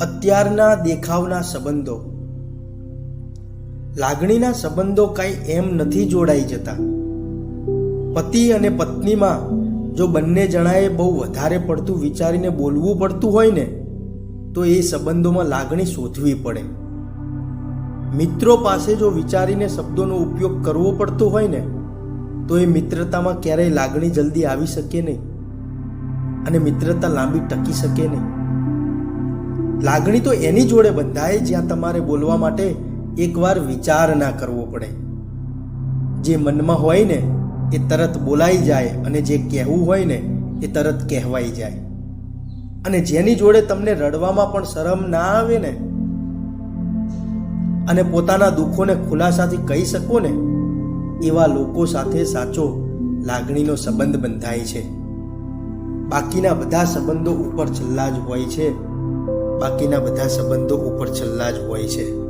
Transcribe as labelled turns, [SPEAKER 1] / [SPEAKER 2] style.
[SPEAKER 1] અત્યારના દેખાવના સંબંધો. લાગણીના સંબંધો કાંઈ એમ નથી જોડાઈ જતા. પતિ અને પત્નીમાં જો બંને જણાએ બહુ વધારે પડતું વિચારીને બોલવું પડતું હોય ને તો એ સંબંધોમાં લાગણી શોધવી પડે. મિત્રો પાસે જો વિચારીને શબ્દોનો ઉપયોગ કરવો પડતો હોય ને તો એ મિત્રતામાં ક્યારેય લાગણી જલ્દી આવી શકે નહીં અને મિત્રતા લાંબી ટકી શકે નહીં. લાગણી તો એની જોડે બંધાય જ્યાં તમારે બોલવા માટે એકવાર વિચાર ના કરવો પડે. જે મનમાં હોય ને એ તરત બોલાઈ જાય અને જે કહેવું હોય ને એ તરત કહેવાઈ જાય. અને જેની જોડે તમને રડવામાં પણ શરમ ના આવે ને અને પોતાના દુઃખોને ખુલાસાથી કહી શકો ને એવા લોકો સાથે સાચો લાગણીનો સંબંધ બંધાય છે. બાકીના બધા સંબંધો ઉપર છલ્લા જ હોય છે. બાકીના બધા સંબંધો ઉપર છલ્લા જ હોય છે.